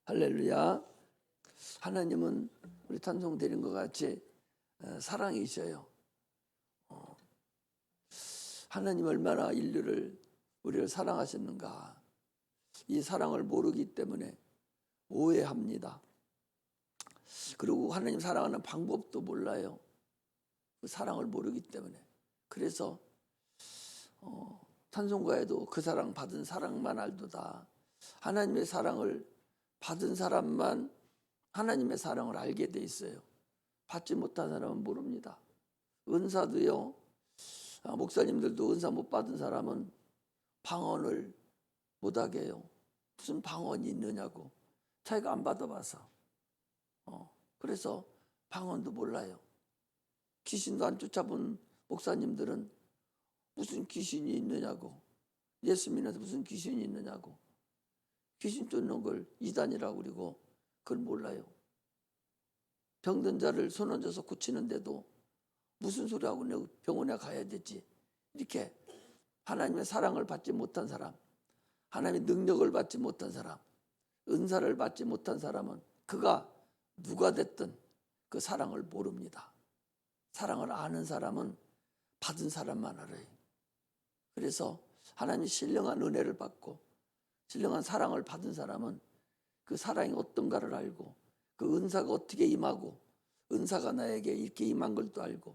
할렐루야. 하나님은 우리 찬송 드린 것 같이 사랑이셔요. 하나님 얼마나 인류를 우리를 사랑하셨는가. 이 사랑을 모르기 때문에 오해합니다. 그리고 하나님 사랑하는 방법도 몰라요. 그 사랑을 모르기 때문에. 그래서 찬송가에도 그 사랑 받은 사랑만 알도다. 하나님의 사랑을 받은 사람만 하나님의 사랑을 알게 돼 있어요. 받지 못한 사람은 모릅니다. 은사도요. 목사님들도 은사 못 받은 사람은 방언을 못하게 해요. 무슨 방언이 있느냐고. 자기가 안 받아봐서. 그래서 방언도 몰라요. 귀신도 안 쫓아본 목사님들은 무슨 귀신이 있느냐고. 예수 믿어서 무슨 귀신이 있느냐고. 귀신 쫓는 걸 이단이라고 그러고 그걸 몰라요. 병든 자를 손 얹어서 고치는데도 무슨 소리하고 병원에 가야 되지. 이렇게 하나님의 사랑을 받지 못한 사람, 하나님의 능력을 받지 못한 사람, 은사를 받지 못한 사람은 그가 누가 됐든 그 사랑을 모릅니다. 사랑을 아는 사람은 받은 사람만 알아요. 그래서 하나님이 신령한 은혜를 받고 신령한 사랑을 받은 사람은 그 사랑이 어떤가를 알고 그 은사가 어떻게 임하고 은사가 나에게 이렇게 임한 걸 또 알고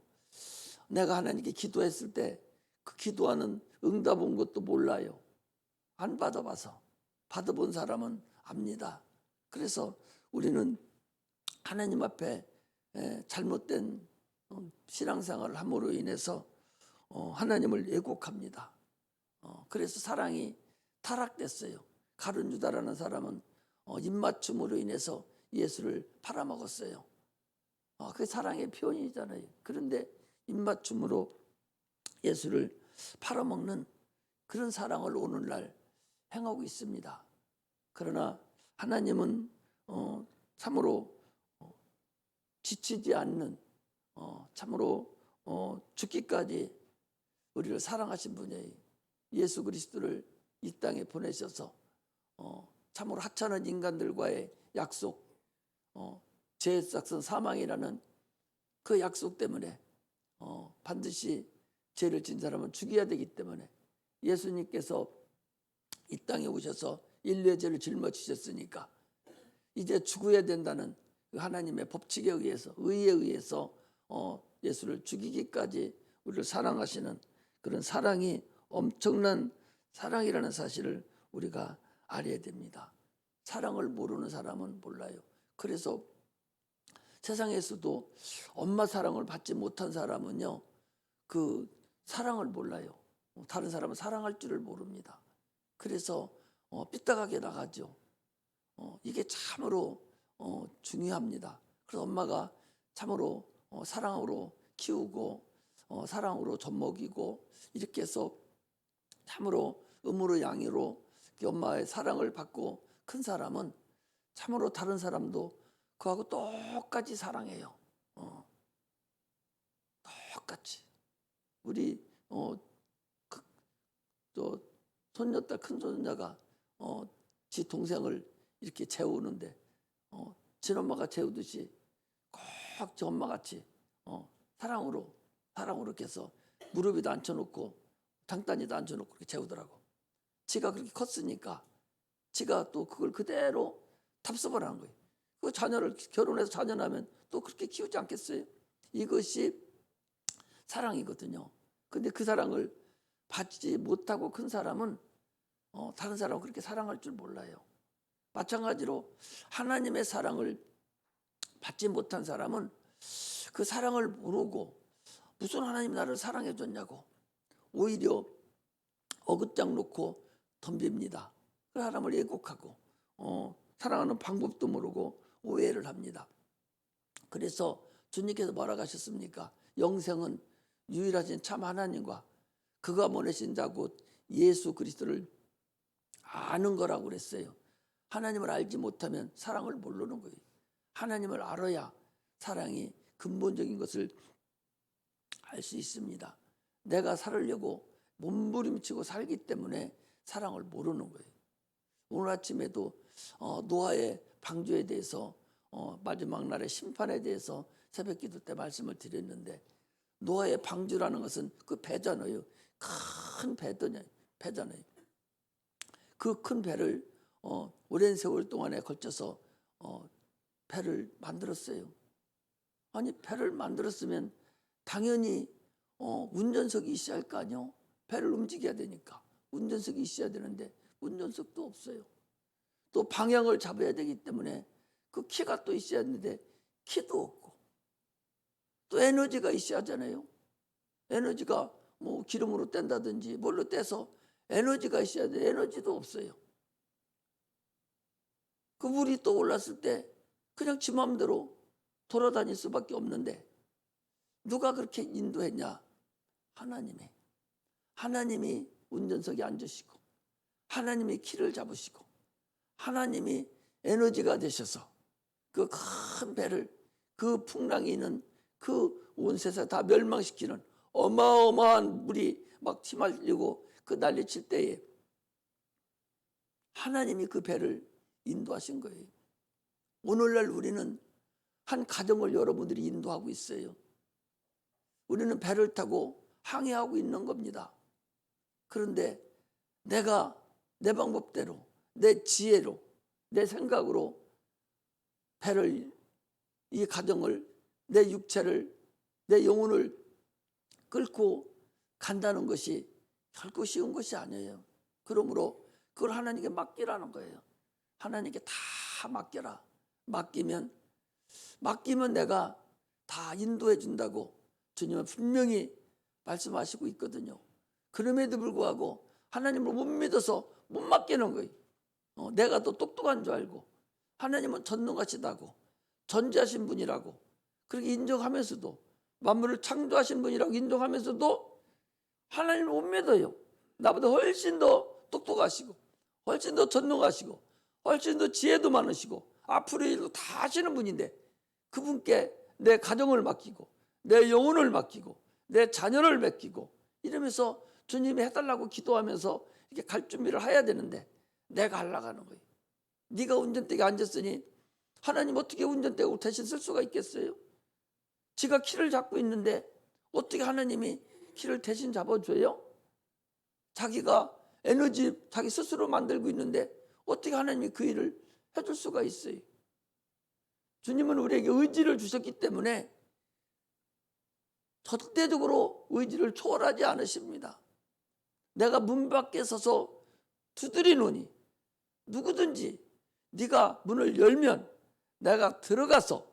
내가 하나님께 기도했을 때 그 기도하는 응답 온 것도 몰라요. 안 받아봐서. 받아본 사람은 압니다. 그래서 우리는 하나님 앞에 잘못된 신앙생활을 함으로 인해서 하나님을 왜곡합니다. 그래서 사랑이 타락됐어요. 가룟 유다라는 사람은 입맞춤으로 인해서 예수를 팔아먹었어요. 그게 사랑의 표현이잖아요. 그런데 입맞춤으로 예수를 팔아먹는 그런 사랑을 오늘날 행하고 있습니다. 그러나 하나님은 참으로 지치지 않는 참으로 죽기까지 우리를 사랑하신 분이에요. 예수 그리스도를 이 땅에 보내셔서 참으로 하찮은 인간들과의 약속, 죄악성 사망이라는 그 약속 때문에 반드시 죄를 진 사람은 죽여야 되기 때문에 예수님께서 이 땅에 오셔서 인류의 죄를 짊어지셨으니까 이제 죽어야 된다는 하나님의 법칙에 의해서 의에 의해서 예수를 죽이기까지 우리를 사랑하시는 그런 사랑이 엄청난 사랑이라는 사실을 우리가 알아야 됩니다. 사랑을 모르는 사람은 몰라요. 그래서 세상에서도 엄마 사랑을 받지 못한 사람은요, 그 사랑을 몰라요. 다른 사람은 사랑할 줄을 모릅니다. 그래서 삐딱하게 나가죠. 이게 참으로 중요합니다. 그래서 엄마가 참으로 사랑으로 키우고 사랑으로 젖먹이고 이렇게 해서 참으로 음으로 양으로 엄마의 사랑을 받고 큰 사람은 참으로 다른 사람도 그하고 똑같이 사랑해요. 똑같이. 우리 또 손녀딸 큰 손녀가 지 동생을 이렇게 재우는데 친엄마가 재우듯이 꼭 저 엄마같이 사랑으로 이렇게 해서 무릎에도 앉혀놓고 장단에도 앉혀놓고 그렇게 재우더라고. 지가 그렇게 컸으니까 지가 또 그걸 그대로 답습을 하는 거예요. 그 자녀를 결혼해서 자녀 나면 또 그렇게 키우지 않겠어요? 이것이 사랑이거든요. 근데 그 사랑을 받지 못하고 큰 사람은 다른 사람을 그렇게 사랑할 줄 몰라요. 마찬가지로 하나님의 사랑을 받지 못한 사람은 그 사랑을 모르고 무슨 하나님 나를 사랑해 줬냐고 오히려 어긋장 놓고 덤빕니다. 그 사람을 왜곡하고 사랑하는 방법도 모르고 오해를 합니다. 그래서 주님께서 뭐라고 하셨습니까? 영생은 유일하신 참 하나님과 그가 보내신 자 곧 예수 그리스도를 아는 거라고 그랬어요. 하나님을 알지 못하면 사랑을 모르는 거예요. 하나님을 알아야 사랑이 근본적인 것을 알 수 있습니다. 내가 살으려고 몸부림치고 살기 때문에 사랑을 모르는 거예요. 오늘 아침에도 노아의 방주에 대해서 마지막 날의 심판에 대해서 새벽기도 때 말씀을 드렸는데, 노아의 방주라는 것은 그 배잖아요. 큰 배잖아요. 그 큰 배를 오랜 세월 동안에 걸쳐서 배를 만들었어요. 아니, 배를 만들었으면 당연히 운전석이 있어야 할 거 아니요. 배를 움직여야 되니까 운전석이 있어야 되는데 운전석도 없어요. 또 방향을 잡아야 되기 때문에 그 키가 또 있어야 하는데 키도 없고, 또 에너지가 있어야 하잖아요. 에너지가 뭐 기름으로 뗀다든지 뭘로 떼서 에너지가 있어야 돼. 에너지도 없어요. 그 물이 또 올랐을 때 그냥 지 마음대로 돌아다닐 수밖에 없는데, 누가 그렇게 인도했냐? 하나님이 운전석에 앉으시고, 하나님이 키를 잡으시고, 하나님이 에너지가 되셔서 그 큰 배를, 그 풍랑이 있는 그 온 세상 다 멸망시키는 어마어마한 물이 막 휘말리고 그 난리칠 때에 하나님이 그 배를 인도하신 거예요. 오늘날 우리는 한 가정을 여러분들이 인도하고 있어요. 우리는 배를 타고 항해하고 있는 겁니다. 그런데 내가 내 방법대로, 내 지혜로, 내 생각으로 배를, 이 가정을, 내 육체를, 내 영혼을 끌고 간다는 것이 결코 쉬운 것이 아니에요. 그러므로 그걸 하나님께 맡기라는 거예요. 하나님께 다 맡겨라. 맡기면 내가 다 인도해 준다고 주님은 분명히 말씀하시고 있거든요. 그럼에도 불구하고 하나님을 못 믿어서 못 맡기는 거예요. 내가 더 똑똑한 줄 알고, 하나님은 전능하시다고, 전지하신 분이라고 그렇게 인정하면서도, 만물을 창조하신 분이라고 인정하면서도 하나님을 못 믿어요. 나보다 훨씬 더 똑똑하시고, 훨씬 더 전능하시고, 훨씬 더 지혜도 많으시고 앞으로 일도 다 하시는 분인데, 그분께 내 가정을 맡기고, 내 영혼을 맡기고, 내 자녀를 맡기고 이러면서 주님이 해달라고 기도하면서 이렇게 갈 준비를 해야 되는데, 내가 하려고 하는 거예요. 네가 운전대에 앉았으니 하나님 어떻게 운전대를 대신 쓸 수가 있겠어요? 지가 키를 잡고 있는데 어떻게 하나님이 키를 대신 잡아줘요? 자기가 에너지 자기 스스로 만들고 있는데 어떻게 하나님이 그 일을 해줄 수가 있어요? 주님은 우리에게 의지를 주셨기 때문에 절대적으로 의지를 초월하지 않으십니다. 내가 문 밖에 서서 두드리노니 누구든지 네가 문을 열면 내가 들어가서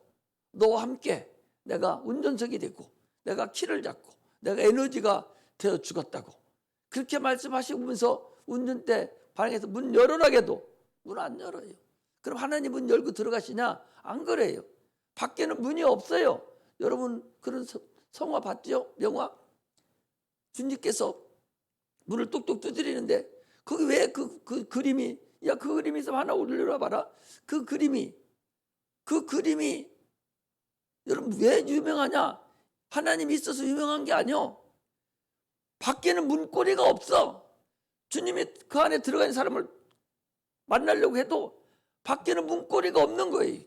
너와 함께 내가 운전석이 되고, 내가 키를 잡고, 내가 에너지가 되어 죽었다고 그렇게 말씀하시면서 운전대 방에서 문 열어라게도 문 안 열어요. 그럼 하나님 문 열고 들어가시냐? 안 그래요. 밖에는 문이 없어요. 여러분 그런 성화 봤죠? 명화? 주님께서 문을 똑똑 두드리는데 거기 왜 그 그림이, 야 그 그림 있으면 하나 올려라 봐라. 그 그림이 여러분 왜 유명하냐? 하나님이 있어서 유명한 게 아니요. 밖에는 문고리가 없어. 주님이 그 안에 들어간 사람을 만나려고 해도 밖에는 문고리가 없는 거예요.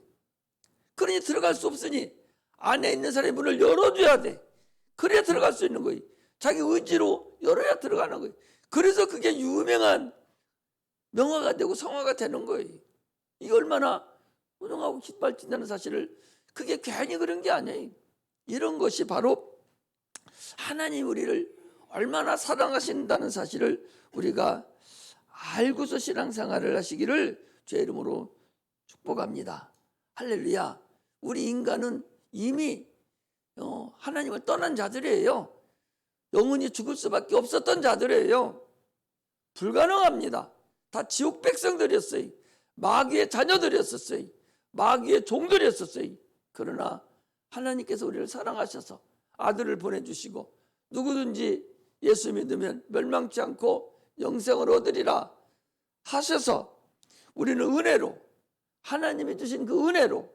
그러니 들어갈 수 없으니 안에 있는 사람이 문을 열어줘야 돼. 그래야 들어갈 수 있는 거예요. 자기 의지로 열어야 들어가는 거예요. 그래서 그게 유명한 명화가 되고 성화가 되는 거예요. 이게 얼마나 훌륭하고 깃발진다는 사실을, 그게 괜히 그런 게 아니에요. 이런 것이 바로 하나님 우리를 얼마나 사랑하신다는 사실을 우리가 알고서 신앙생활을 하시기를 주의 이름으로 축복합니다. 할렐루야. 우리 인간은 이미 하나님을 떠난 자들이에요. 영원히 죽을 수밖에 없었던 자들이에요. 불가능합니다. 다 지옥 백성들이었어요. 마귀의 자녀들이었어요. 마귀의 종들이었어요. 그러나 하나님께서 우리를 사랑하셔서 아들을 보내주시고 누구든지 예수 믿으면 멸망치 않고 영생을 얻으리라 하셔서 우리는 은혜로, 하나님이 주신 그 은혜로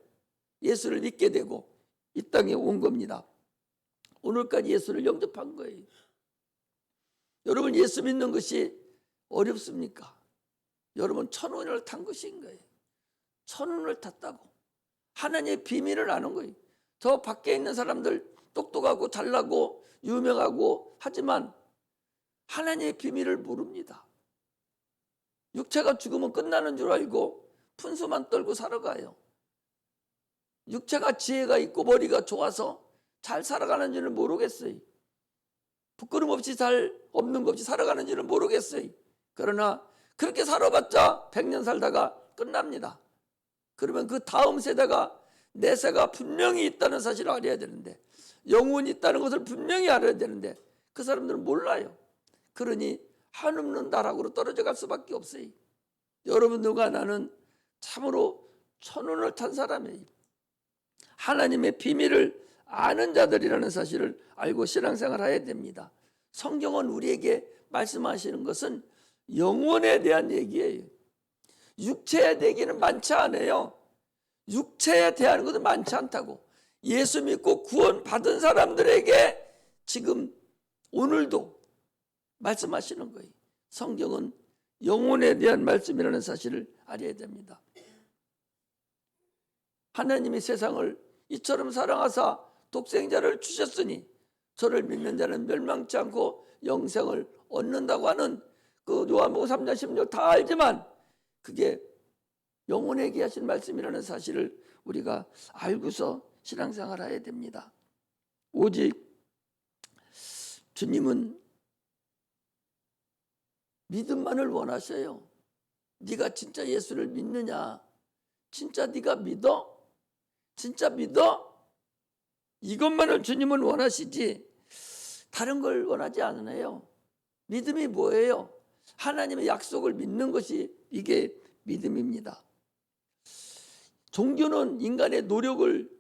예수를 믿게 되고 이 땅에 온 겁니다. 오늘까지 예수를 영접한 거예요. 여러분 예수 믿는 것이 어렵습니까? 여러분 천원을 탄 것인 거예요. 천운을 탔다고. 하나님의 비밀을 아는 거예요. 저 밖에 있는 사람들 똑똑하고 잘나고 유명하고 하지만 하나님의 비밀을 모릅니다. 육체가 죽으면 끝나는 줄 알고 푼수만 떨고 살아가요. 육체가 지혜가 있고 머리가 좋아서 잘 살아가는 줄은 모르겠어요. 부끄럼 없이 잘 없는 것 없이 살아가는 줄은 모르겠어요. 그러나 그렇게 살아봤자 100년 살다가 끝납니다. 그러면 그 다음 세대가 내세가 분명히 있다는 사실을 알아야 되는데, 영혼이 있다는 것을 분명히 알아야 되는데 그 사람들은 몰라요. 그러니 한없는 나락으로 떨어져 갈 수밖에 없어요. 여러분들과 나는 참으로 천운을 탄 사람이에요. 하나님의 비밀을 아는 자들이라는 사실을 알고 신앙생활을 해야 됩니다. 성경은 우리에게 말씀하시는 것은 영혼에 대한 얘기예요. 육체에 대기는 많지 않아요. 육체에 대한 것은 많지 않다고. 예수 믿고 구원 받은 사람들에게 지금 오늘도 말씀하시는 거예요. 성경은 영혼에 대한 말씀이라는 사실을 알아야 됩니다. 하나님이 세상을 이처럼 사랑하사 독생자를 주셨으니 저를 믿는 자는 멸망치 않고 영생을 얻는다고 하는 그 요한복음 3장 16 다 알지만 그게 영혼에게 하신 말씀이라는 사실을 우리가 알고서 신앙생활을 해야 됩니다. 오직 주님은 믿음만을 원하셔요. 네가 진짜 예수를 믿느냐? 진짜 네가 믿어? 진짜 믿어? 이것만을 주님은 원하시지 다른 걸 원하지 않으세요. 믿음이 뭐예요? 하나님의 약속을 믿는 것이 이게 믿음입니다. 종교는 인간의 노력을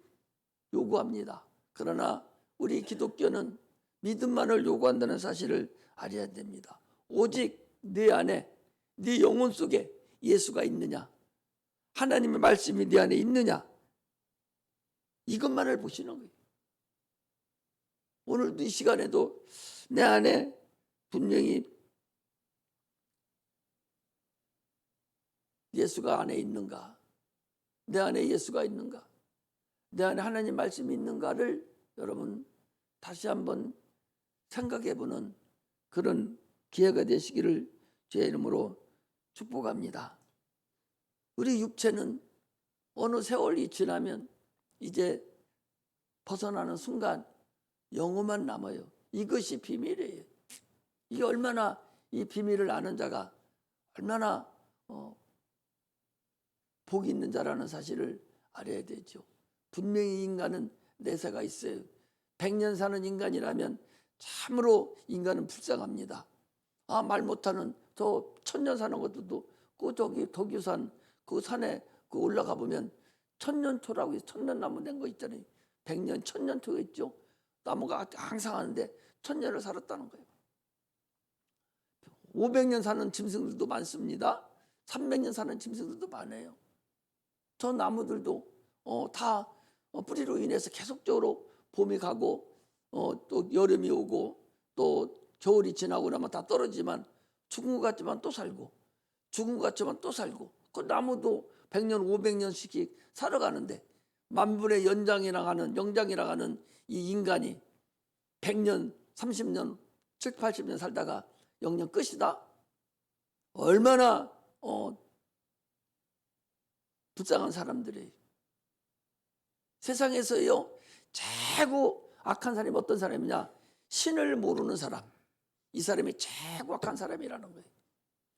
요구합니다. 그러나 우리 기독교는 믿음만을 요구한다는 사실을 알아야 됩니다. 오직 네 안에, 네 영혼 속에 예수가 있느냐, 하나님의 말씀이 네 안에 있느냐, 이것만을 보시는 거예요. 오늘도 이 시간에도 내 안에 분명히 예수가 안에 있는가, 내 안에 예수가 있는가, 내 안에 하나님 말씀이 있는가를 여러분 다시 한번 생각해보는 그런 기회가 되시기를 주의 이름으로 축복합니다. 우리 육체는 어느 세월이 지나면 이제 벗어나는 순간 영혼만 남아요. 이것이 비밀이에요. 이게 얼마나 이 비밀을 아는 자가 얼마나 복이 있는 자라는 사실을 알아야 되죠. 분명히 인간은 내세가 있어요. 100년 사는 인간이라면 참으로 인간은 불쌍합니다. 말 못하는 저 1000년 사는 것들도 그 저기 덕유산 그 산에 그 올라가 보면 천년초라고 해서 천년나무 된 거 있잖아요. 100년 천년초가 있죠. 나무가 항상 하는데 1000년을 살았다는 거예요. 500년 사는 짐승들도 많습니다. 300년 사는 짐승들도 많아요. 저 나무들도 다 뿌리로 인해서 계속적으로 봄이 가고 또 여름이 오고 또 겨울이 지나고 나면 다 떨어지지만 죽은 것 같지만 또 살고 죽은 것 같지만 또 살고 그 나무도 100년 500년씩 살아가는데 만분의 연장이라 하는 영장이라 하는 이 인간이 100년 30년 7, 80년 살다가 영영 끝이다. 얼마나 불쌍한 사람들이에요. 세상에서요 최고 악한 사람이 어떤 사람이냐? 신을 모르는 사람. 이 사람이 최고 악한 사람이라는 거예요.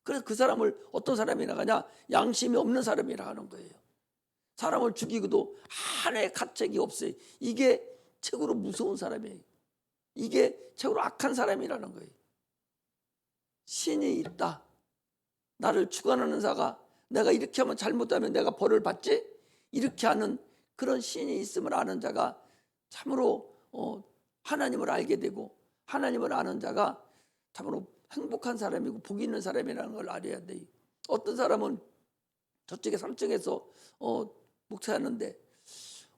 그래서 그 사람을 어떤 사람이라고 하냐? 양심이 없는 사람이라고 하는 거예요. 사람을 죽이고도 하나의 가책이 없어요. 이게 최고로 무서운 사람이에요. 이게 최고로 악한 사람이라는 거예요. 신이 있다. 나를 주관하는 자가 내가 이렇게 하면 잘못하면 내가 벌을 받지? 이렇게 하는 그런 신이 있음을 아는 자가 참으로 하나님을 알게 되고 하나님을 아는 자가 참으로 행복한 사람이고 복 있는 사람이라는 걸 알아야 돼요. 어떤 사람은 저쪽에 3층에서 목사하는데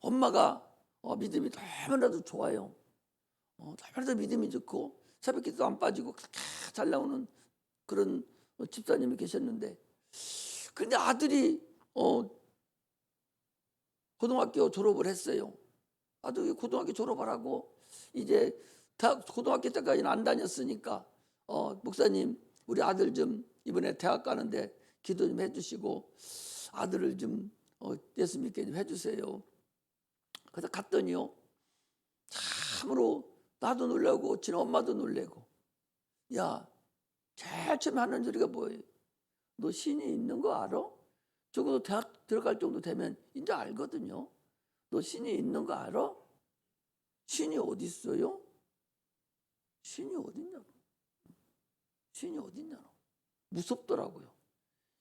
엄마가 믿음이 너무나도 좋아요. 너무나도 믿음이 좋고 새벽기도 안 빠지고 그렇게 잘 나오는 그런 집사님이 계셨는데 근데 아들이 고등학교 졸업을 했어요. 나도 고등학교 졸업을 하고 이제 대학 고등학교 때까지는 안 다녔으니까 목사님 우리 아들 좀 이번에 대학 가는데 기도 좀 해주시고 아들을 좀 예수 믿게 좀 해주세요. 그래서 갔더니요 참으로 나도 놀라고 지 엄마도 놀래고 야 제일 처음에 하는 소리가 뭐예요? 너 신이 있는 거 알아? 적어도 대학 들어갈 정도 되면 이제 알거든요. 너 신이 있는 거 알아? 신이 어디 있어요? 신이 어딨냐고. 신이 어딨냐고. 무섭더라고요.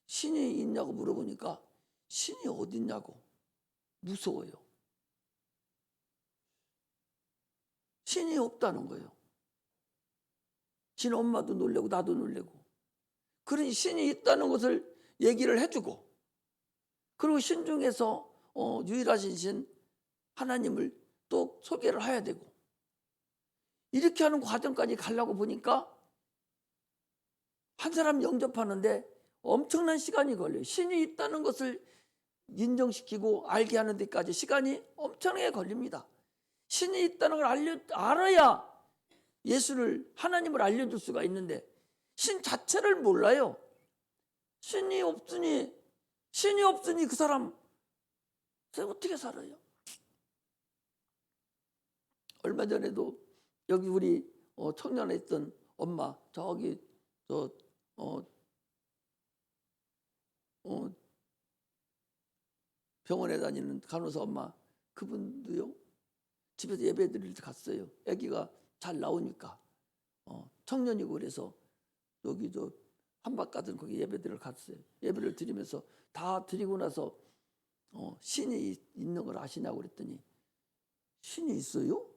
신이 있냐고 물어보니까 신이 어딨냐고 무서워요. 신이 없다는 거예요. 신 엄마도 놀래고 나도 놀래고. 그러니 신이 있다는 것을 얘기를 해주고 그리고 신 중에서 유일하신 신 하나님을 또 소개를 해야 되고 이렇게 하는 과정까지 가려고 보니까 한 사람 영접하는데 엄청난 시간이 걸려요. 신이 있다는 것을 인정시키고 알게 하는 데까지 시간이 엄청나게 걸립니다. 신이 있다는 걸 알아야 예수를 하나님을 알려줄 수가 있는데 신 자체를 몰라요. 신이 없으니 그 사람 어떻게 살아요? 얼마 전에도 여기 우리 청년에 있던 엄마 저기 병원에 다니는 간호사 엄마 그분도요 집에서 예배 드릴 때 갔어요. 아기가 잘 나오니까 청년이고 그래서 여기 한박가든 거기 예배드리러 갔어요. 예배를 드리면서 다 드리고 나서 신이 있는 걸 아시냐고 그랬더니 신이 있어요?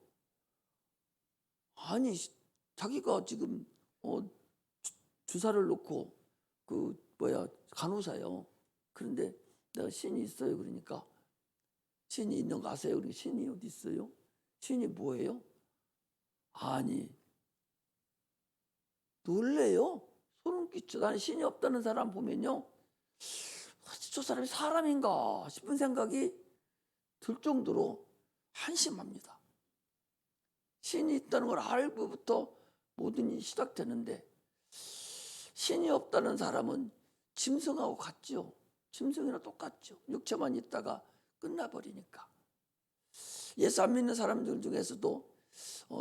아니 자기가 지금 주사를 놓고 간호사요. 그런데 내가 신이 있어요 그러니까 신이 있는 거 아세요? 그러니까 신이 어디 있어요? 신이 뭐예요? 아니 놀래요. 소름 끼쳐. 나는 신이 없다는 사람 보면요 저 사람이 사람인가 싶은 생각이 들 정도로 한심합니다. 신이 있다는 걸 알고부터 모든 일이 시작되는데 신이 없다는 사람은 짐승하고 같죠. 짐승이나 똑같죠. 육체만 있다가 끝나버리니까. 예수 안 믿는 사람들 중에서도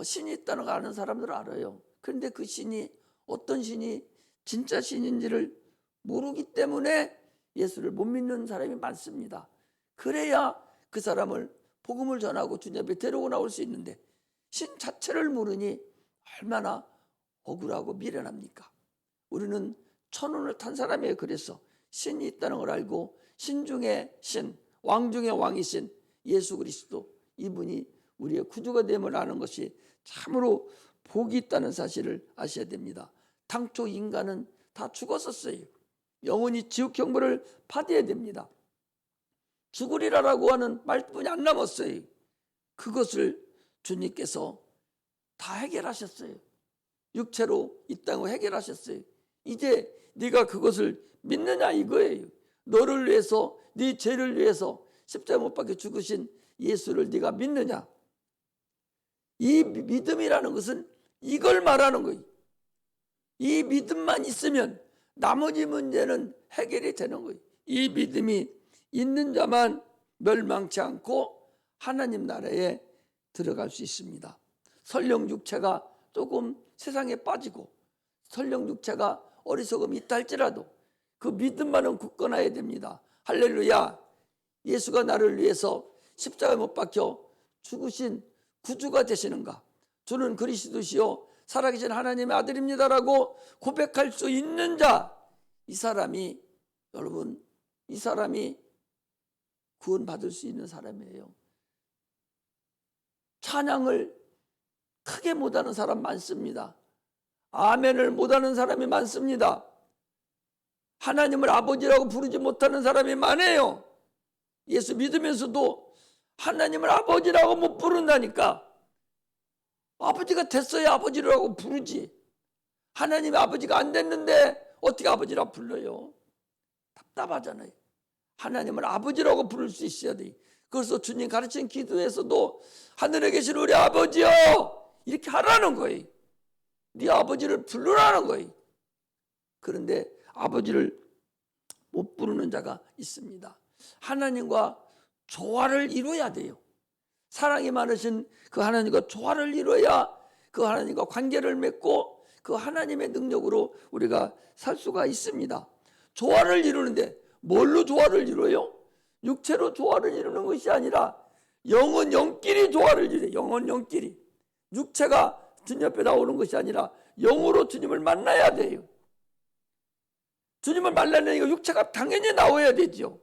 신이 있다는 걸 아는 사람들 알아요. 그런데 그 신이 어떤 신이 진짜 신인지를 모르기 때문에 예수를 못 믿는 사람이 많습니다. 그래야 그 사람을 복음을 전하고 주님 앞에 데리고 나올 수 있는데 신 자체를 모르니 얼마나 억울하고 미련합니까? 우리는 천운을 탄 사람이에요. 그래서 신이 있다는 걸 알고 신 중에 신, 왕 중에 왕이신 예수 그리스도 이분이 우리의 구주가 됨을 아는 것이 참으로 복이 있다는 사실을 아셔야 됩니다. 당초 인간은 다 죽었었어요. 영원히 지옥 형벌을 받아야 됩니다. 죽으리라라고 하는 말뿐이 안 남았어요. 그것을 주님께서 다 해결하셨어요. 육체로 이 땅을 해결하셨어요. 이제 네가 그것을 믿느냐 이거예요. 너를 위해서 네 죄를 위해서 십자가 못 박혀 죽으신 예수를 네가 믿느냐. 이 믿음이라는 것은 이걸 말하는 거예요. 이 믿음만 있으면 나머지 문제는 해결이 되는 거예요. 이 믿음이 있는 자만 멸망치 않고 하나님 나라에 들어갈 수 있습니다. 설령 육체가 조금 세상에 빠지고 설령 육체가 어리석음이 있다 할지라도 그 믿음만은 굳건해야 됩니다. 할렐루야. 예수가 나를 위해서 십자가에 못 박혀 죽으신 구주가 되시는가. 주는 그리스도시요 살아계신 하나님의 아들입니다라고 고백할 수 있는 자, 이 사람이 여러분 이 사람이 구원받을 수 있는 사람이에요. 찬양을 크게 못하는 사람 많습니다. 아멘을 못하는 사람이 많습니다. 하나님을 아버지라고 부르지 못하는 사람이 많아요. 예수 믿으면서도 하나님을 아버지라고 못 부른다니까. 아버지가 됐어야 아버지라고 부르지. 하나님의 아버지가 안 됐는데 어떻게 아버지라고 불러요? 답답하잖아요. 하나님을 아버지라고 부를 수 있어야 돼. 그래서 주님 가르친 기도에서도 하늘에 계신 우리 아버지여 이렇게 하라는 거예요. 네 아버지를 부르라는 거예요. 그런데 아버지를 못 부르는 자가 있습니다. 하나님과 조화를 이루어야 돼요. 사랑이 많으신 그 하나님과 조화를 이루어야 그 하나님과 관계를 맺고 그 하나님의 능력으로 우리가 살 수가 있습니다. 조화를 이루는데 뭘로 조화를 이루어요? 육체로 조화를 이루는 것이 아니라 영은 영끼리 조화를 이루어요. 영은 영끼리. 육체가 주님 앞에 나오는 것이 아니라 영으로 주님을 만나야 돼요. 주님을 만나려니까 육체가 당연히 나와야 되죠.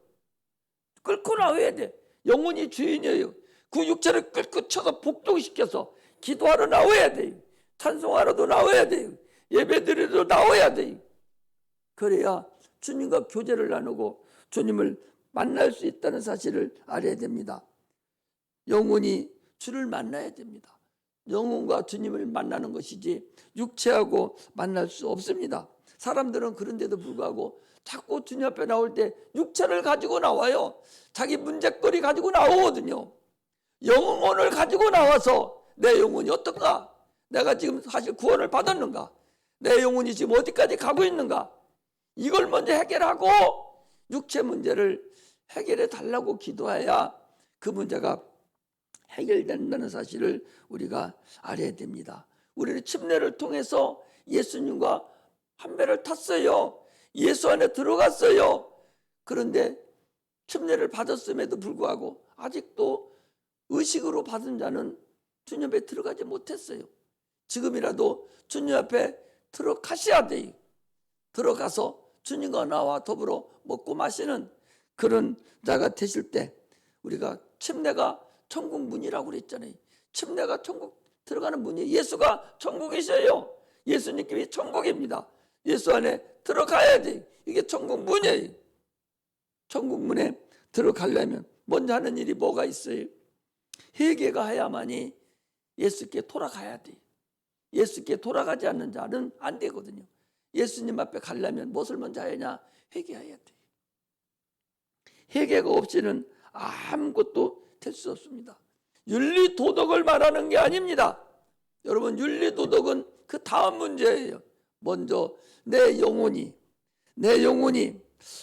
끌고 나와야 돼. 영혼이 주인이에요. 그 육체를 끌고 쳐서 복종시켜서 기도하러 나와야 돼요. 찬송하러도 나와야 돼요. 예배드리러 나와야 돼요. 그래야 주님과 교제를 나누고 주님을 만날 수 있다는 사실을 알아야 됩니다. 영혼이 주를 만나야 됩니다. 영혼과 주님을 만나는 것이지 육체하고 만날 수 없습니다. 사람들은 그런데도 불구하고 자꾸 주님 앞에 나올 때 육체를 가지고 나와요. 자기 문제거리 가지고 나오거든요. 영혼을 가지고 나와서 내 영혼이 어떤가? 내가 지금 사실 구원을 받았는가? 내 영혼이 지금 어디까지 가고 있는가? 이걸 먼저 해결하고 육체 문제를 해결해 달라고 기도해야 그 문제가 해결된다는 사실을 우리가 알아야 됩니다. 우리는 침례를 통해서 예수님과 한 배를 탔어요. 예수 안에 들어갔어요. 그런데 침례를 받았음에도 불구하고 아직도 의식으로 받은 자는 주님 앞에 들어가지 못했어요. 지금이라도 주님 앞에 들어가셔야 돼요. 들어가서 주님과 나와 더불어 먹고 마시는 그런 자가 되실 때 우리가 침례가 천국 문이라고 그랬잖아요. 침례가 천국 들어가는 문이에요. 예수가 천국이셔요. 예수님께서 천국입니다. 예수 안에 들어가야 돼요. 이게 천국 문이에요. 천국 문에 들어가려면 먼저 하는 일이 뭐가 있어요? 회개가 해야만이 예수께 돌아가야 돼요. 예수께 돌아가지 않는 자는 안 되거든요. 예수님 앞에 가려면 무엇을 먼저 해야 하냐? 회개해야 돼요. 회개가 없이는 아무것도 될 수 없습니다. 윤리 도덕을 말하는 게 아닙니다. 여러분, 윤리 도덕은 그 다음 문제예요. 먼저 내 영혼이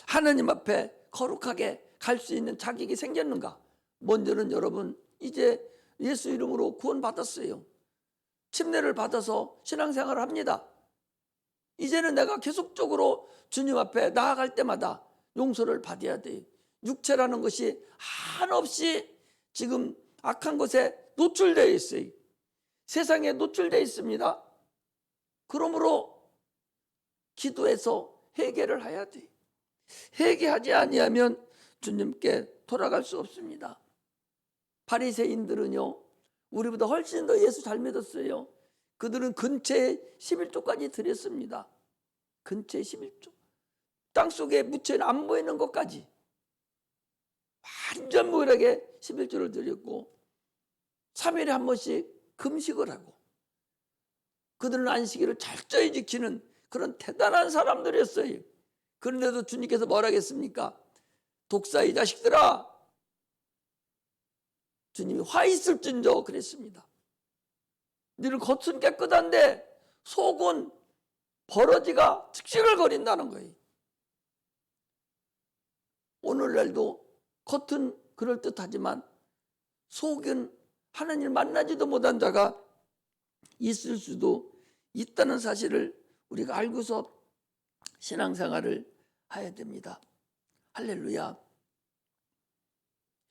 하나님 앞에 거룩하게 갈 수 있는 자격이 생겼는가? 먼저는 여러분 이제 예수 이름으로 구원받았어요. 침례를 받아서 신앙생활을 합니다. 이제는 내가 계속적으로 주님 앞에 나아갈 때마다 용서를 받아야 돼요. 육체라는 것이 한없이 지금 악한 것에 노출되어 있어요. 세상에 노출되어 있습니다. 그러므로 기도해서 회개를 해야 돼요. 회개하지 아니하면 주님께 돌아갈 수 없습니다. 바리새인들은요, 우리보다 훨씬 더 예수 잘 믿었어요. 그들은 근처에 11조까지 드렸습니다. 근처에 11조. 땅속에 묻혀있는 안 보이는 것까지 완전 무일하게 11조를 드렸고 3일에 한 번씩 금식을 하고 그들은 안식일을 철저히 지키는 그런 대단한 사람들이었어요. 그런데도 주님께서 뭐라 했습니까? 독사 이 자식들아, 주님이 화 있을진저 그랬습니다. 너는 겉은 깨끗한데 속은 버러지가 칙칙을 거린다는 거예요. 오늘날도 겉은 그럴듯하지만 속은 하나님을 만나지도 못한 자가 있을 수도 있다는 사실을 우리가 알고서 신앙생활을 해야 됩니다. 할렐루야.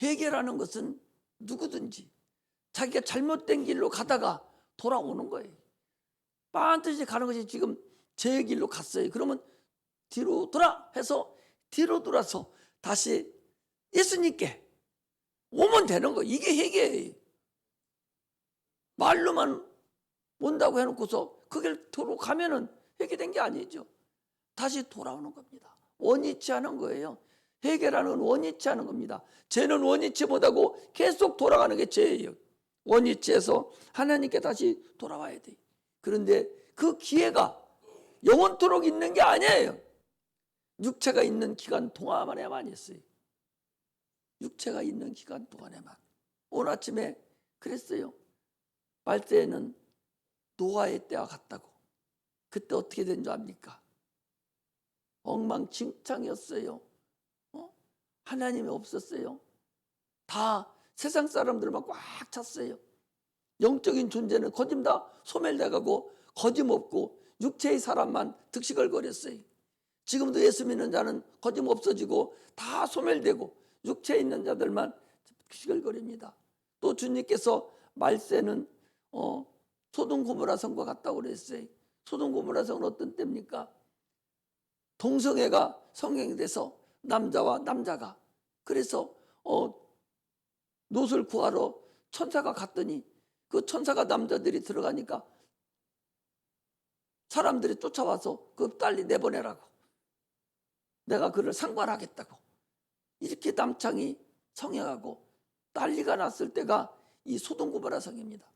회개라는 것은 누구든지 자기가 잘못된 길로 가다가 돌아오는 거예요. 반드시 가는 것이 지금 제 길로 갔어요. 그러면 뒤로 돌아 해서 뒤로 돌아서 다시 예수님께 오면 되는 거예요. 이게 회개예요. 말로만 온다고 해놓고서 그 길 도로 가면은 회개된 게 아니죠. 다시 돌아오는 겁니다. 원위치 하는 거예요. 회개라는 원위치 하는 겁니다. 죄는 원위치 못하고 계속 돌아가는 게 죄예요. 원위치해서 하나님께 다시 돌아와야 돼요. 그런데 그 기회가 영원토록 있는 게 아니에요. 육체가 있는 기간 동안만에만 있어요. 육체가 있는 기간 동안에만. 오늘 아침에 그랬어요. 말세에는 노아의 때와 같다고. 그때 어떻게 된 줄 압니까? 엉망진창이었어요. 하나님이 없었어요. 다 세상 사람들만 꽉 찼어요. 영적인 존재는 거짐 다 소멸돼가고 거짐없고 육체의 사람만 득식을 거렸어요. 지금도 예수 믿는 자는 거짐 없어지고 다 소멸되고 육체에 있는 자들만 득식을 거립니다. 또 주님께서 말세는 소돔 고모라 성과 같다고 그랬어요. 소돔 고모라 성은 어떤 때입니까? 동성애가 성행돼서 남자와 남자가, 그래서 놋을 구하러 천사가 갔더니 그 천사가 남자들이 들어가니까 사람들이 쫓아와서 그 딸리 내보내라고, 내가 그를 상관하겠다고, 이렇게 남창이 성행하고 난리가 났을 때가 이 소돔 고모라 성입니다.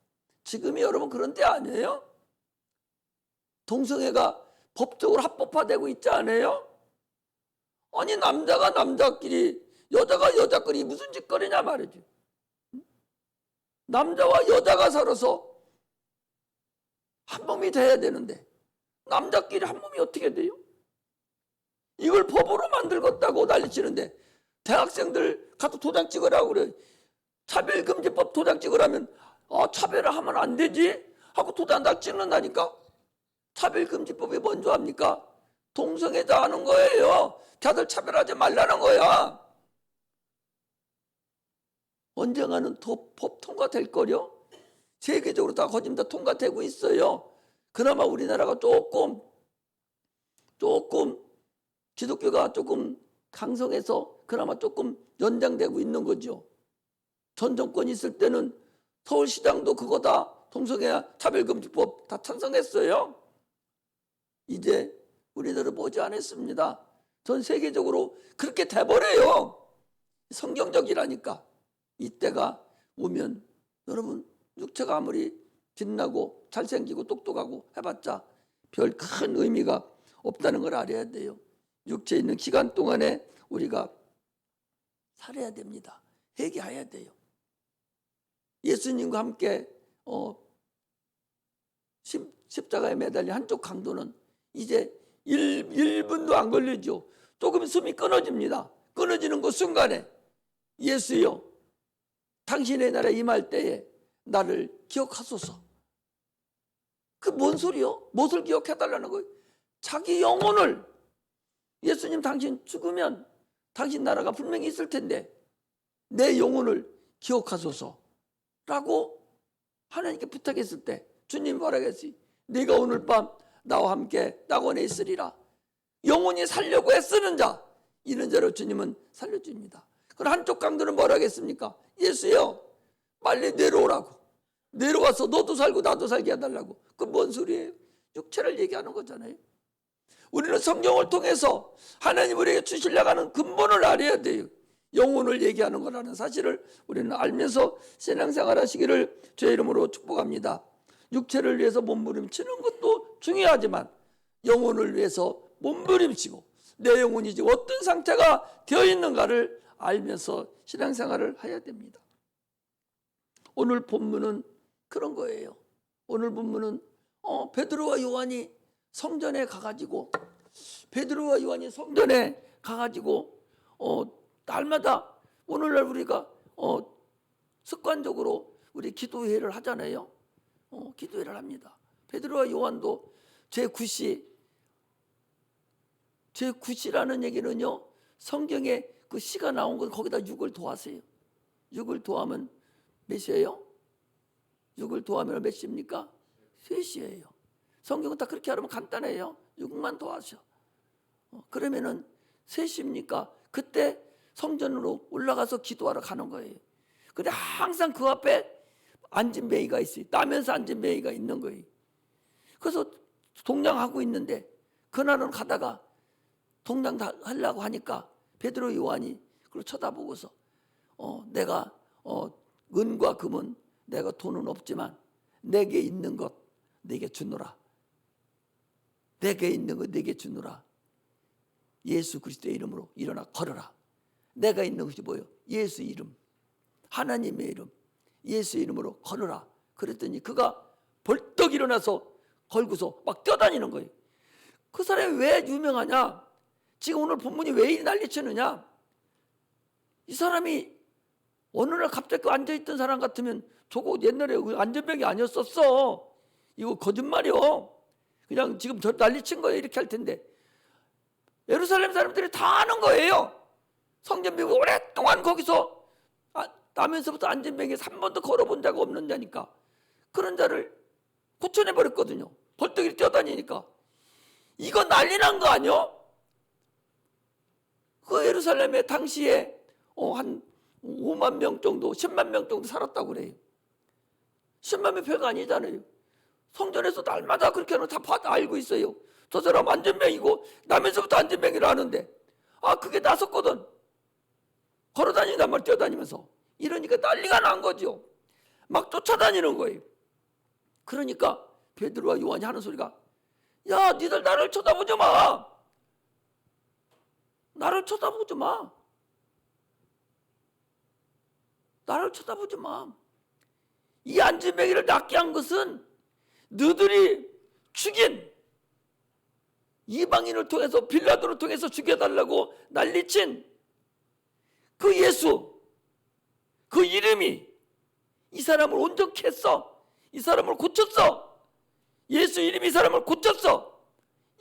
지금이 여러분 그런 때 아니에요? 동성애가 법적으로 합법화되고 있지 않아요? 아니, 남자가 남자끼리, 여자가 여자끼리 무슨 짓거리냐 말이지. 남자와 여자가 살아서 한 몸이 돼야 되는데 남자끼리 한 몸이 어떻게 돼요? 이걸 법으로 만들겠다고 난리치는데 대학생들 가서 도장 찍으라고 그래. 차별금지법 도장 찍으라면 차별을 하면 안 되지 하고 도장 다 찍는다니까. 차별금지법이 뭔지 압니까? 동성애자 하는 거예요. 걔들 차별하지 말라는 거야. 언젠가는 더 법 통과될 거려? 세계적으로 다 거짓 다 통과되고 있어요. 그나마 우리나라가 조금 기독교가 조금 강성해서 그나마 조금 연장되고 있는 거죠. 전 정권 있을 때는 서울시장도 그거 다 동성애 차별금지법 다 찬성했어요. 이제 우리나라 못지않았습니다. 전 세계적으로 그렇게 돼버려요. 성경적이라니까. 이때가 오면 여러분, 육체가 아무리 빛나고 잘생기고 똑똑하고 해봤자 별 큰 의미가 없다는 걸 알아야 돼요. 육체에 있는 기간 동안에 우리가 살아야 됩니다. 회개해야 돼요. 예수님과 함께 십자가에 매달린 한쪽 강도는 이제 1분도 안 걸리죠. 조금 숨이 끊어집니다. 끊어지는 그 순간에 예수여, 당신의 나라에 임할 때에 나를 기억하소서. 그 뭔 소리요? 무엇을 기억해달라는 거예요? 자기 영혼을. 예수님, 당신 죽으면 당신 나라가 분명히 있을 텐데 내 영혼을 기억하소서 라고 하나님께 부탁했을 때 주님이 뭐라고 했어요? 네가 오늘 밤 나와 함께 낙원에 있으리라. 영혼이 살려고 애쓰는 자, 이런 자로 주님은 살려줍니다. 그럼 한쪽 강도는 뭐라고 했습니까? 예수여, 빨리 내려오라고. 내려와서 너도 살고 나도 살게 해달라고. 그 뭔 소리예요? 육체를 얘기하는 거잖아요. 우리는 성경을 통해서 하나님 우리에게 주시려고 하는 근본을 알아야 돼요. 영혼을 얘기하는 거라는 사실을 우리는 알면서 신앙생활 하시기를 주의 이름으로 축복합니다. 육체를 위해서 몸부림치는 것도 중요하지만 영혼을 위해서 몸부림치고 내 영혼이 지금 어떤 상태가 되어 있는가를 알면서 신앙생활을 해야 됩니다. 오늘 본문은 그런 거예요. 오늘 본문은 베드로와 요한이 성전에 가가지고 날마다 오늘날 우리가 습관적으로 우리 기도회를 하잖아요. 기도회를 합니다. 베드로와 요한도 제9시라는 얘기는요, 성경에 그 시가 나온 거 거기다 6을 더하세요. 6을 더하면 몇이에요? 6을 더하면 몇입니까? 3시예요. 성경은 다 그렇게 하면 간단해요. 6만 더하셔. 그러면은 3시입니까? 그때 성전으로 올라가서 기도하러 가는 거예요. 근데 항상 그 앞에 앉은 매이가 있어요. 따면서 앉은 매이가 있는 거예요. 그래서 동냥하고 있는데 그날은 가다가 동냥 하려고 하니까 베드로 요한이 그걸 쳐다보고서 내가 은과 금은 내가 돈은 없지만 내게 있는 것 내게 주노라. 내게 있는 것 내게 주노라. 예수 그리스도의 이름으로 일어나 걸어라. 내가 있는 것이 뭐예요? 예수 이름, 하나님의 이름, 예수 이름으로 걸으라. 그랬더니 그가 벌떡 일어나서 걸고서 막 뛰어다니는 거예요. 그 사람이 왜 유명하냐? 지금 오늘 본문이 왜 이리 난리치느냐? 이 사람이 어느 날 갑자기 앉아있던 사람 같으면 저거 옛날에 안전병이 아니었었어. 이거 거짓말이요. 그냥 지금 저 난리친 거예요. 이렇게 할 텐데 예루살렘 사람들이 다 아는 거예요. 성전병이 오랫동안 거기서 나면서부터 안전병에서 한 번도 걸어본 자가 없는 자니까 그런 자를 고쳐내버렸거든요. 벌떡 이렇게 뛰어다니니까. 이거 난리 난 거 아니요? 그 예루살렘에 당시에 한 5만 명 정도, 10만 명 정도 살았다고 그래요. 10만 명 별거 아니잖아요. 성전에서 날마다 그렇게 하는 다 알고 있어요. 저 사람 안전병이고 나면서부터 안전병이라 하는데 그게 나섰거든. 걸어다닌단 말 뛰어다니면서. 이러니까 난리가 난 거죠. 막 쫓아다니는 거예요. 그러니까 베드로와 요한이 하는 소리가 야 니들 나를 쳐다보지 마. 나를 쳐다보지 마. 나를 쳐다보지 마. 이 안전병이를 낫게 한 것은 너들이 죽인 이방인을 통해서 빌라도를 통해서 죽여달라고 난리친 그 예수, 그 이름이 이 사람을 온전케 했어. 이 사람을 고쳤어. 예수 이름이 이 사람을 고쳤어.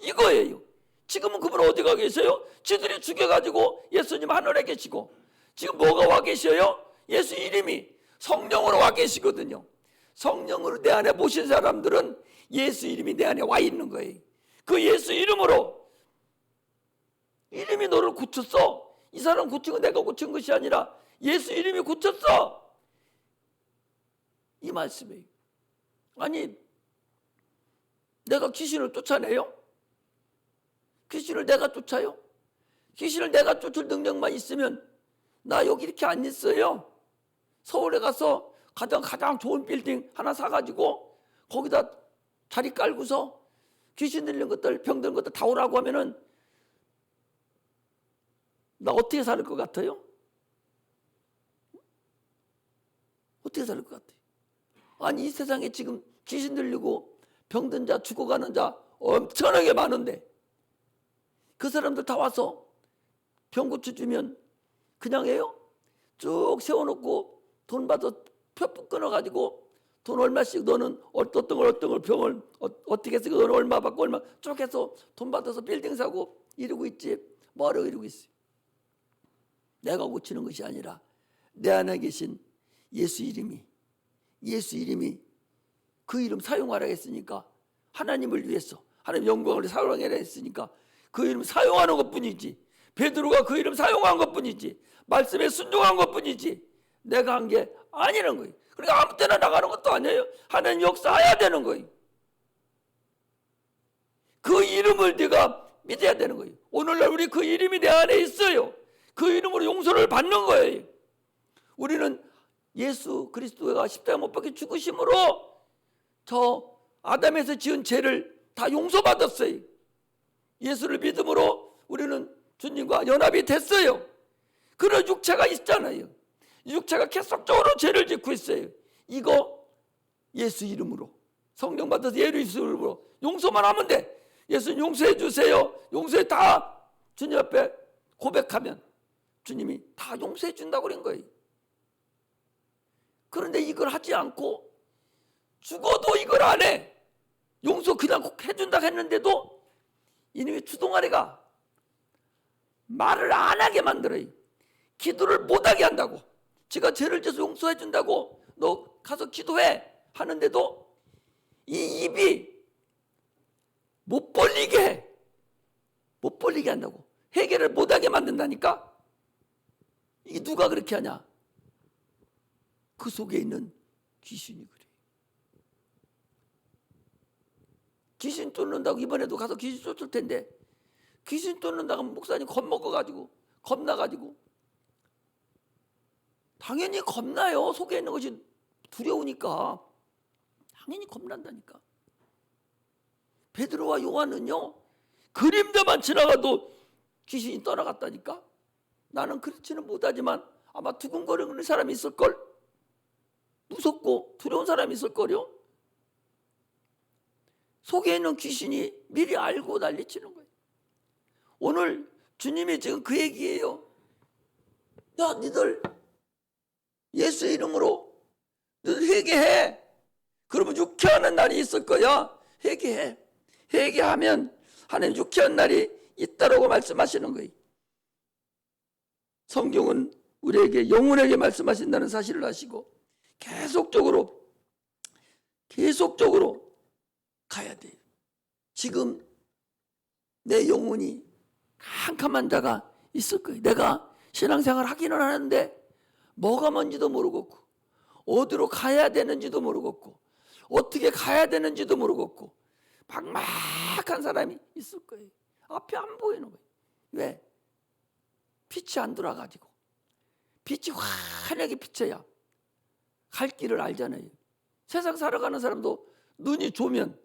이거예요. 지금은 그분 어디 가 계세요? 지들이 죽여가지고 예수님 하늘에 계시고 지금 뭐가 와 계셔요? 예수 이름이 성령으로 와 계시거든요. 성령으로 내 안에 모신 사람들은 예수 이름이 내 안에 와 있는 거예요. 그 예수 이름으로 이름이 너를 고쳤어. 이 사람 고친 건 내가 고친 것이 아니라 예수 이름이 고쳤어. 이 말씀이에요. 아니 내가 귀신을 쫓아내요? 귀신을 내가 쫓아요? 귀신을 내가 쫓을 능력만 있으면 나 여기 이렇게 안 있어요. 서울에 가서 가장 좋은 빌딩 하나 사가지고 거기다 자리 깔고서 귀신 들린 것들, 병 들린 것들 다 오라고 하면은 나 어떻게 살 것 같아요? 어떻게 살 것 같아요? 아니 이 세상에 지금 귀신 들리고 병든 자, 죽어가는 자 엄청나게 많은데 그 사람들 다 와서 병 고쳐주면 그냥 해요? 쭉 세워놓고 돈 받아 표 끊어가지고 돈 얼마씩 너는 어떤 걸 병을 어떻게 해서 너는 얼마 받고 얼마 쭉 해서 돈 받아서 빌딩 사고 이러고 있지. 뭐하러 이러고 있어요? 내가 고치는 것이 아니라 내 안에 계신 예수 이름이 그 이름 사용하라 했으니까 하나님을 위해서 하나님 영광을 사용하라 했으니까 그 이름 사용하는 것뿐이지. 베드로가 그 이름 사용한 것뿐이지. 말씀에 순종한 것뿐이지. 내가 한 게 아니라는 거예요. 그러니까 아무 때나 나가는 것도 아니에요. 하나님 역사해야 되는 거예요. 그 이름을 네가 믿어야 되는 거예요. 오늘날 우리 그 이름이 내 안에 있어요. 그 이름으로 용서를 받는 거예요. 우리는 예수 그리스도가 십자가 못 박혀 죽으심으로 저 아담에서 지은 죄를 다 용서받았어요. 예수를 믿음으로 우리는 주님과 연합이 됐어요. 그런 육체가 있잖아요. 육체가 계속적으로 죄를 짓고 있어요. 이거 예수 이름으로 성령 받아서 예수 이름으로 용서만 하면 돼. 예수님 용서해 주세요. 용서해 다 주님 앞에 고백하면 주님이 다 용서해 준다고 그런 거예요. 그런데 이걸 하지 않고 죽어도 이걸 안 해. 용서 그냥 해준다고 했는데도 이놈의 주동아래가 말을 안 하게 만들어요. 기도를 못하게 한다고. 지가 죄를 져서 용서해 준다고 너 가서 기도해 하는데도 이 입이 못 벌리게 해. 못 벌리게 한다고. 해결을 못하게 만든다니까. 이게 누가 그렇게 하냐? 그 속에 있는 귀신이 그래. 귀신 쫓는다고 이번에도 가서 귀신 쫓을 텐데 귀신 쫓는다고 목사님 겁나가지고 당연히 겁나요. 속에 있는 것이 두려우니까 당연히 겁난다니까. 베드로와 요한은요 그림자만 지나가도 귀신이 떠나갔다니까. 나는 그렇지는 못하지만 아마 두근거리는 사람이 있을걸? 무섭고 두려운 사람이 있을걸요? 속에 있는 귀신이 미리 알고 난리치는 거예요. 오늘 주님이 지금 그 얘기예요. 야, 니들 예수의 이름으로 너들 회개해. 그러면 유쾌하는 날이 있을 거야. 회개해. 회개하면 하나님 유쾌한 날이 있다라고 말씀하시는 거예요. 성경은 우리에게 영혼에게 말씀하신다는 사실을 아시고 계속적으로 가야 돼요. 지금 내 영혼이 캄캄한 자가 있을 거예요. 내가 신앙생활 하기는 하는데 뭐가 뭔지도 모르겠고 어디로 가야 되는지도 모르겠고 어떻게 가야 되는지도 모르겠고 막막한 사람이 있을 거예요. 앞이 안 보이는 거예요. 왜? 빛이 안 들어와가지고. 빛이 환하게 비쳐야 갈 길을 알잖아요. 세상 살아가는 사람도 눈이 좋으면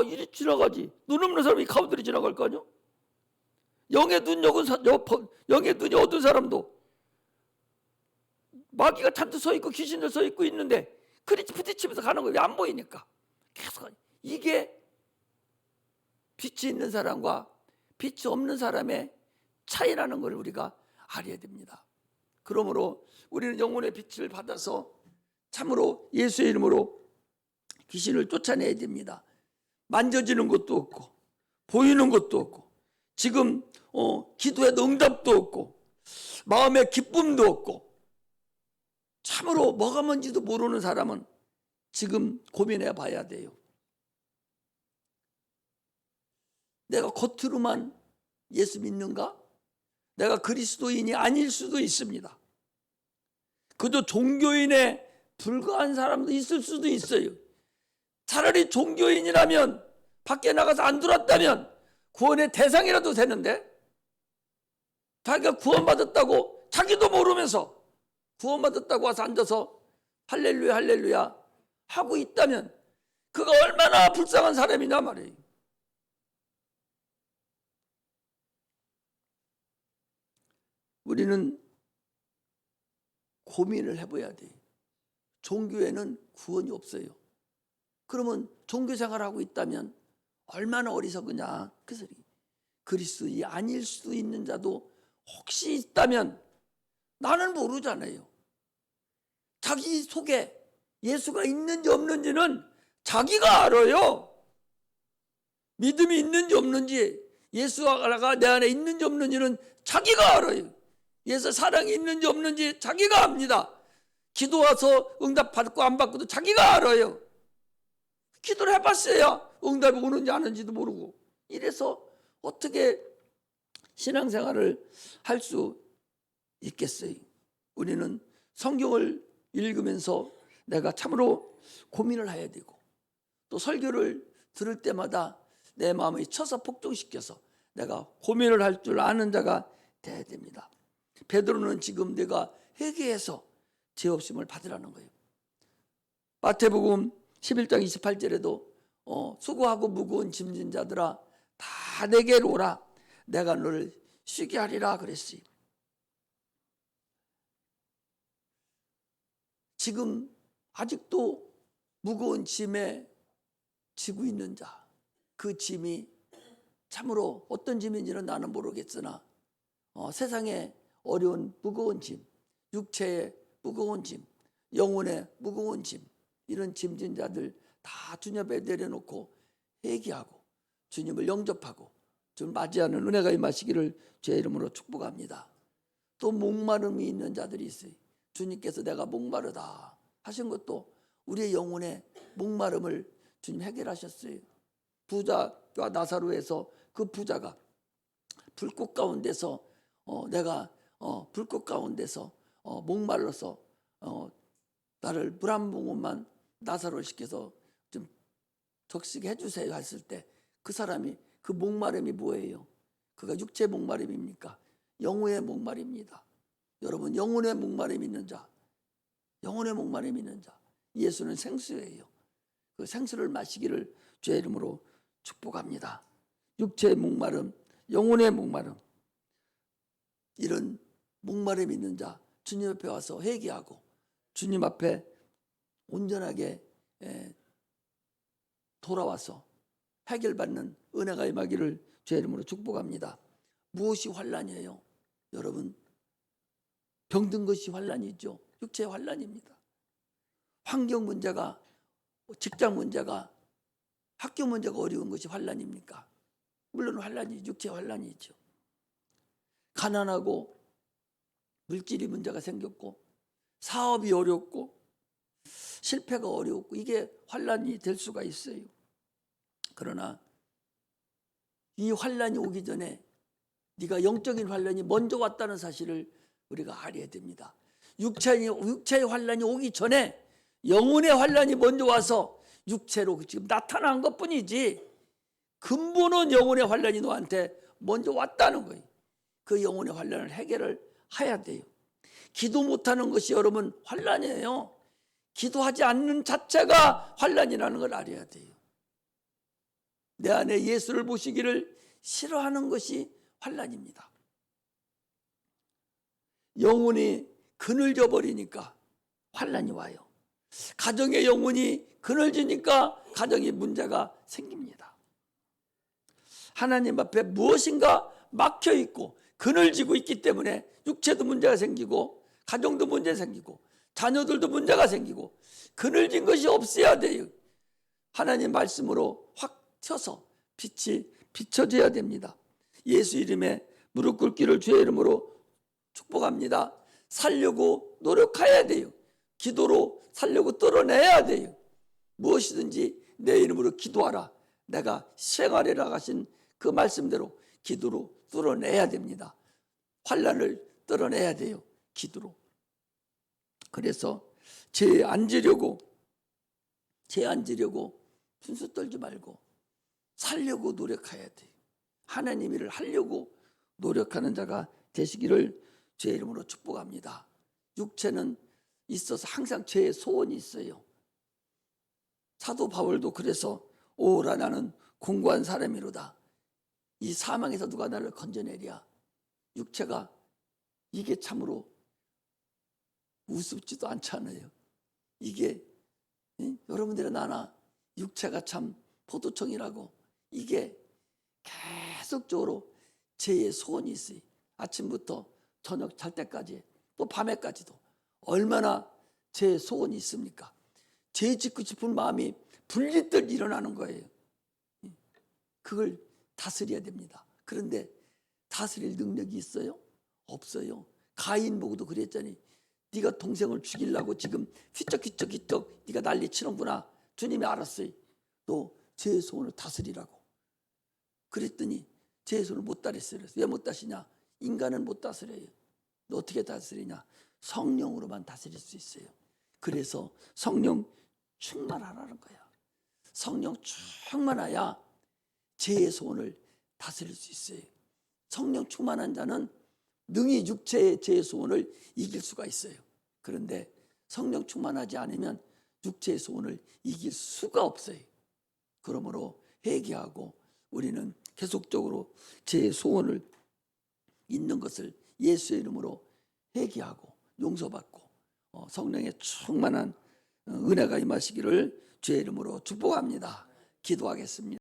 이리 지나가지. 눈 없는 사람이 가운데로 지나갈 거 아니야? 영의 눈이 어두운 사람도 마귀가 잔뜩 서 있고 귀신들 서 있고 있는데 부딪히면서 가는 거예요. 왜 안 보이니까. 계속 이게 빛이 있는 사람과 빛이 없는 사람의 차이라는 걸 우리가 알아야 됩니다. 그러므로 우리는 영혼의 빛을 받아서 참으로 예수의 이름으로 귀신을 쫓아내야 됩니다. 만져지는 것도 없고 보이는 것도 없고 지금 기도에 응답도 없고 마음에 기쁨도 없고 참으로 뭐가 뭔지도 모르는 사람은 지금 고민해 봐야 돼요. 내가 겉으로만 예수 믿는가? 내가 그리스도인이 아닐 수도 있습니다. 그저 종교인에 불과한 사람도 있을 수도 있어요. 차라리 종교인이라면 밖에 나가서 안 들어왔다면 구원의 대상이라도 되는데 자기가 구원받았다고 자기도 모르면서 구원받았다고 와서 앉아서 할렐루야 할렐루야 하고 있다면 그가 얼마나 불쌍한 사람이냐 말이에요. 우리는 고민을 해봐야 돼요. 종교에는 구원이 없어요. 그러면 종교 생활하고 있다면 얼마나 어리석으냐 그 소리. 그리스도인이 아닐 수 있는 자도 혹시 있다면 나는 모르잖아요. 자기 속에 예수가 있는지 없는지는 자기가 알아요. 믿음이 있는지 없는지 예수가 내 안에 있는지 없는지는 자기가 알아요. 예수 사랑이 있는지 없는지 자기가 압니다. 기도 와서 응답 받고 안 받고도 자기가 알아요. 기도를 해봤어야 응답이 오는지 안 오는지도 모르고 이래서 어떻게 신앙생활을 할 수 있겠어요? 우리는 성경을 읽으면서 내가 참으로 고민을 해야 되고 또 설교를 들을 때마다 내 마음을 쳐서 폭동시켜서 내가 고민을 할 줄 아는 자가 돼야 됩니다. 베드로는 지금 내가 회개해서 죄 없음을 받으라는 거예요. 마태복음 11장 28절에도 수고하고 무거운 짐진 자들아 다 내게로 오라 내가 너를 쉬게 하리라 그랬어요. 지금 아직도 무거운 짐에 지고 있는 자, 그 짐이 참으로 어떤 짐인지는 나는 모르겠으나 세상에 어려운 무거운 짐, 육체의 무거운 짐, 영혼의 무거운 짐, 이런 짐진 자들 다 주님 앞에 내려놓고 회개하고 주님을 영접하고 주님을 맞이하는 은혜가 임하시기를 주의 이름으로 축복합니다. 또 목마름이 있는 자들이 있어요. 주님께서 내가 목마르다 하신 것도 우리의 영혼의 목마름을 주님 해결하셨어요. 부자와 나사로에서 그 부자가 불꽃 가운데서 내가 불꽃 가운데서 목말라서 나를 물 한 모금만 나사로를 시켜서 좀 적시게 해주세요 했을 때 그 사람이 그 목마름이 뭐예요? 그가 육체의 목마름입니까? 영혼의 목마름입니다. 여러분 영혼의 목마름 있는 자, 영혼의 목마름 있는 자, 예수는 생수예요. 그 생수를 마시기를 주의 이름으로 축복합니다. 육체의 목마름, 영혼의 목마름, 이런 목마름이 있는 자 주님 앞에 와서 회개하고 주님 앞에 온전하게 돌아와서 해결받는 은혜가 임하기를 주의 이름으로 축복합니다. 무엇이 환난이에요? 여러분, 병든 것이 환난이죠. 육체의 환난입니다. 환경 문제가, 직장 문제가, 학교 문제가 어려운 것이 환난입니까? 물론 환난이 육체의 환난이죠. 가난하고 물질이 문제가 생겼고 사업이 어렵고 실패가 어렵고 이게 환난이 될 수가 있어요. 그러나 이 환난이 오기 전에 네가 영적인 환난이 먼저 왔다는 사실을 우리가 알아야 됩니다. 육체의 환난이 오기 전에 영혼의 환난이 먼저 와서 육체로 지금 나타난 것뿐이지 근본은 영혼의 환난이 너한테 먼저 왔다는 거예요. 그 영혼의 환난을 해결을 해야 돼요. 기도 못하는 것이 여러분 환난이에요. 기도하지 않는 자체가 환난이라는 걸 알아야 돼요. 내 안에 예수를 보시기를 싫어하는 것이 환난입니다. 영혼이 그늘져 버리니까 환난이 와요. 가정의 영혼이 그늘지니까 가정에 문제가 생깁니다. 하나님 앞에 무엇인가 막혀 있고 그늘지고 있기 때문에 육체도 문제가 생기고 가정도 문제 생기고 자녀들도 문제가 생기고 그늘진 것이 없어야 돼요. 하나님 말씀으로 확 튀어서 빛이 비춰져야 됩니다. 예수 이름에 무릎 꿇기를 주의 이름으로 축복합니다. 살려고 노력해야 돼요. 기도로 살려고 떨어내야 돼요. 무엇이든지 내 이름으로 기도하라. 내가 시행하리라 하신 그 말씀대로 기도로 뚫어내야 됩니다. 환난을 떨어내야 돼요. 기도로. 그래서 죄 앉으려고 분수 떨지 말고 살려고 노력해야 돼요. 하나님 일을 하려고 노력하는 자가 되시기를 주의 이름으로 축복합니다. 육체는 있어서 항상 죄의 소원이 있어요. 사도 바울도 그래서 오라 나는 공고한 사람이로다. 이 사망에서 누가 나를 건져내랴. 육체가 이게 참으로 우습지도 않잖아요. 이게 여러분들의 나나 육체가 참 포도청이라고 이게 계속적으로 죄의 소원이 있어요. 아침부터 저녁 잘 때까지 또 밤에까지도 얼마나 죄의 소원이 있습니까? 죄 짓고 싶은 마음이 불리듯 일어나는 거예요. 그걸 다스려야 됩니다. 그런데 다스릴 능력이 있어요? 없어요. 가인 보고도 그랬잖니. 네가 동생을 죽이려고 지금 휘쩍휘쩍 네가 난리 치는구나. 주님이 알았어요. 너 죄의 소원을 다스리라고. 그랬더니 죄의 소원을 못 다스려요. 왜 못 다스리냐? 인간은 못 다스려요. 너 어떻게 다스리냐? 성령으로만 다스릴 수 있어요. 그래서 성령 충만하라는 거야. 성령 충만해야 죄의 소원을 다스릴 수 있어요. 성령 충만한 자는 능히 육체의 죄의 소원을 이길 수가 있어요. 그런데 성령 충만하지 않으면 육체의 소원을 이길 수가 없어요. 그러므로 회개하고 우리는 계속적으로 죄의 소원을 있는 것을 예수의 이름으로 회개하고 용서받고 성령의 충만한 은혜가 임하시기를 주의 이름으로 축복합니다. 기도하겠습니다.